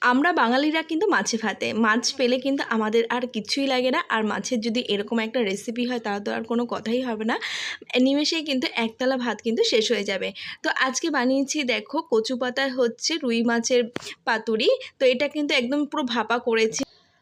আমরা বাঙালিরা কিন্তু মাছে ভাতে মাছ পেলে কিন্তু আমাদের আর কিছুই লাগে না। আর মাছের যদি এরকম একটা রেসিপি হয় তাহলে তো আর কোনো কথাই হবে না, নিমেষেই কিন্তু একতলা ভাত কিন্তু শেষ হয়ে যাবে। তো আজকে বানিয়েছি দেখো কচু পাতার হচ্ছে রুই মাছের পাতুরি। তো এটা কিন্তু একদম পুরো ভাপা করেছি।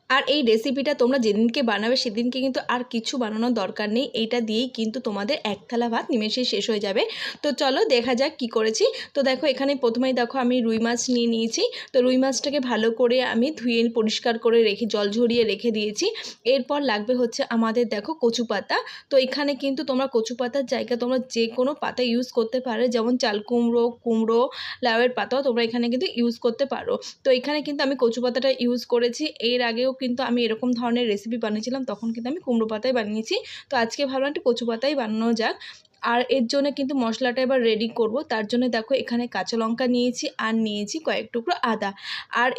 আর এই রেসিপিটা তোমরা যেদিনকে বানাবে সেদিনকে কিন্তু আর কিছু বানানোর দরকার নেই, এইটা দিয়েই কিন্তু তোমাদের এক থালা ভাত নিমেষেই শেষ হয়ে যাবে। তো চলো দেখা যাক কি করেছি। তো দেখো এখানে প্রথমেই দেখো আমি রুই মাছ নিয়ে নিয়েছি। তো রুই মাছটাকে ভালো করে আমি ধুয়ে পরিষ্কার করে রেখে জল ঝরিয়ে রেখে দিয়েছি। এরপর লাগবে হচ্ছে আমাদের দেখো কচু পাতা। তো এখানে কিন্তু তোমরা কচু পাতার জায়গায় তোমরা যে কোনো পাতা ইউজ করতে পারো, যেমন চাল কুমড়ো, কুমড়ো, লাউয়ের পাতাও তোমরা এখানে কিন্তু ইউজ করতে পারো। তো এখানে কিন্তু আমি কচু পাতাটা ইউজ করেছি। এর আগেও কিন্তু আমি এরকম ধরনের রেসিপি বানিয়েছিলাম, তখন কিন্তু আমি কুমড়ো পাতায় বানিয়েছি। তো আজকে ভাবলাম একটু কচু পাতাই বানানো যাক। আর এর জন্য কিন্তু মশলাটা এবার রেডি করব। তার জন্য দেখো এখানে কাঁচা লঙ্কা নিয়েছি আর নিয়েছি কয়েক টুকরো আদা। আর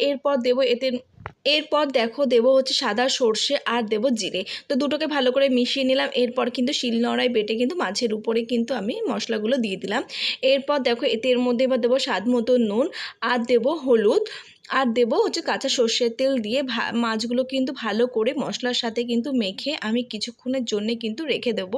এরপর দেখো দেবো হচ্ছে সাদা সর্ষে আর দেবো জিরে। তো দুটোকে ভালো করে মিশিয়ে নিলাম। এরপর কিন্তু শিলনোড়ায় বেটে কিন্তু মাছের উপরে কিন্তু আমি মশলাগুলো দিয়ে দিলাম। এরপর দেখো এর মধ্যে এবার দেবো স্বাদ মতো নুন আর দেবো হলুদ আর দেবো হচ্ছে কাঁচা সর্ষের তেল দিয়ে মাছগুলো কিন্তু ভালো করে মশলার সাথে কিন্তু মেখে আমি কিছুক্ষণের জন্যে কিন্তু রেখে দেবো।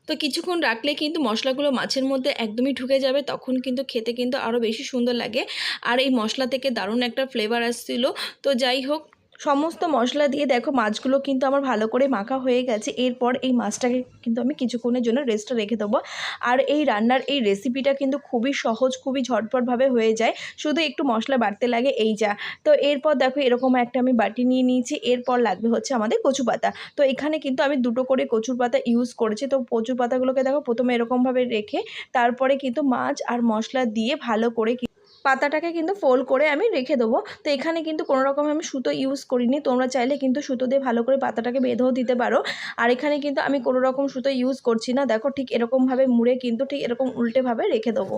তো কিছুক্ষণ রাখলে কিন্তু মশলাগুলো মাছের মধ্যে একদমই ঢুকে যাবে, তখন কিন্তু খেতে কিন্তু আরও বেশি সুন্দর লাগে। আর এই মশলা থেকে দারুণ একটা ফ্লেভার আসছিল। তো যাই হোক, সমস্ত মশলা দিয়ে দেখো মাছগুলো কিন্তু আমার ভালো করে মাখা হয়ে গেছে। এরপর এই মাছটাকে কিন্তু আমি কিছুক্ষণের জন্য রেস্টে রেখে দেবো। আর এই রান্নার এই রেসিপিটা কিন্তু খুবই সহজ, খুবই ঝটপটভাবে হয়ে যায়, শুধু একটু মশলা বাড়তে লাগে এই যা। তো এরপর দেখো এরকম একটা আমি বাটি নিয়ে নিয়েছি। এরপর লাগবে হচ্ছে আমাদের কচু পাতা। তো এখানে কিন্তু আমি দুটো করে কচুর পাতা ইউজ করেছি। তো কচুর পাতাগুলোকে দেখো প্রথমে এরকমভাবে রেখে তারপরে কিন্তু মাছ আর মশলা দিয়ে ভালো করে পাতাটাকে কিন্তু ফোল্ড করে আমি রেখে দেবো। তো এখানে কিন্তু কোনো রকম আমি সুতো ইউজ করিনি, তোমরা চাইলে কিন্তু সুতো দিয়ে ভালো করে পাতাটাকে বেঁধেও দিতে পারো। আর এখানে কিন্তু আমি কোনো রকম সুতো ইউজ করছি না। দেখো ঠিক এরকমভাবে মুড়ে কিন্তু ঠিক এরকম উল্টেভাবে রেখে দেবো।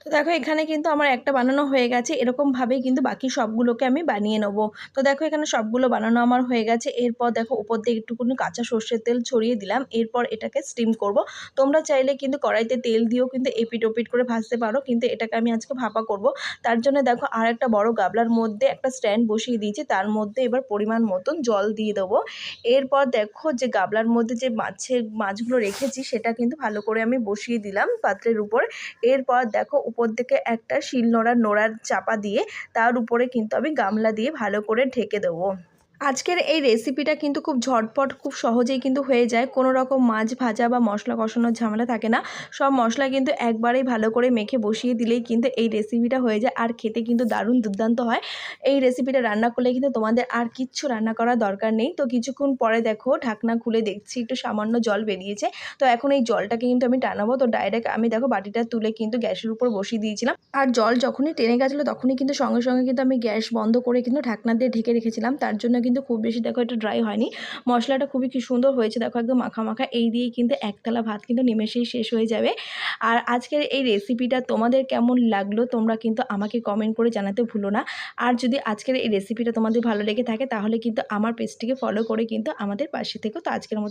তো দেখো এখানে কিন্তু আমার একটা বানানো হয়ে গেছে। এরকমভাবেই কিন্তু বাকি সবগুলোকে আমি বানিয়ে নেবো। তো দেখো এখানে সবগুলো বানানো আমার হয়ে গেছে। এরপর দেখো উপর দিয়ে একটুখানি কাঁচা সর্ষের তেল ছড়িয়ে দিলাম। এরপর এটাকে স্টিম করব। তোমরা চাইলে কিন্তু কড়াইতে তেল দিয়েও কিন্তু এপিট ওপিট করে ভাজতে পারো, কিন্তু এটাকে আমি আজকে ভাপা করব। তার জন্য দেখো আর একটা বড় গামলার মধ্যে একটা স্ট্যান্ড বসিয়ে দিয়েছি, তার মধ্যে এবার পরিমাণ মতন জল দিয়ে দেবো। এরপর দেখো যে গামলার মধ্যে যে মাছগুলো রেখেছি সেটা কিন্তু ভালো করে আমি বসিয়ে দিলাম পাত্রের উপর। এরপর দেখো উপর থেকে একটা নোড়ার চাপা দিয়ে তার উপরে কিন্তু আমি গামলা দিয়ে ভালো করে ঢেকে দেবো। আজকের এই রেসিপিটা কিন্তু খুব ঝটপট, খুব সহজেই কিন্তু হয়ে যায়। কোনো রকম মাছ ভাজা বা মশলা কষানোর ঝামেলা থাকে না। সব মশলা কিন্তু একবারেই ভালো করে মেখে বসিয়ে দিলেই কিন্তু এই রেসিপিটা হয়ে যায়। আর খেতে কিন্তু দারুণ দুর্দান্ত হয়। এই রেসিপিটা রান্না করলে কিন্তু তোমাদের আর কিচ্ছু রান্না করার দরকার নেই। তো কিছুক্ষণ পরে দেখো ঢাকনা খুলে দেখছি একটু সামান্য জল বেরিয়েছে। তো এখন এই জলটাকে কিন্তু আমি টানাবো। তো ডাইরেক্ট আমি দেখো বাটিটা তুলে কিন্তু গ্যাসের উপর বসিয়ে দিয়েছিলাম। আর জল যখনই টেনে গেছিলো তখনই কিন্তু সঙ্গে সঙ্গে কিন্তু আমি গ্যাস বন্ধ করে কিন্তু ঢাকনা দিয়ে ঢেকে রেখেছিলাম। তার জন্য কিন্তু খুব বেশি দেখো এটা ড্রাই হয়নি। মশলাটা খুবই কি সুন্দর হয়েছে, দেখো একদম মাখা মাখা। এই দিয়েই কিন্তু একতলা ভাত কিন্তু নিমেষেই শেষ হয়ে যাবে। আর আজকের এই রেসিপিটা তোমাদের কেমন লাগলো তোমরা কিন্তু আমাকে কমেন্ট করে জানাতে ভুলো না। আর যদি আজকের এই রেসিপিটা তোমাদের ভালো লেগে থাকে তাহলে কিন্তু আমার পেজটিকে ফলো করে কিন্তু আমাদের পাশে থেকো। তো আজকের মতো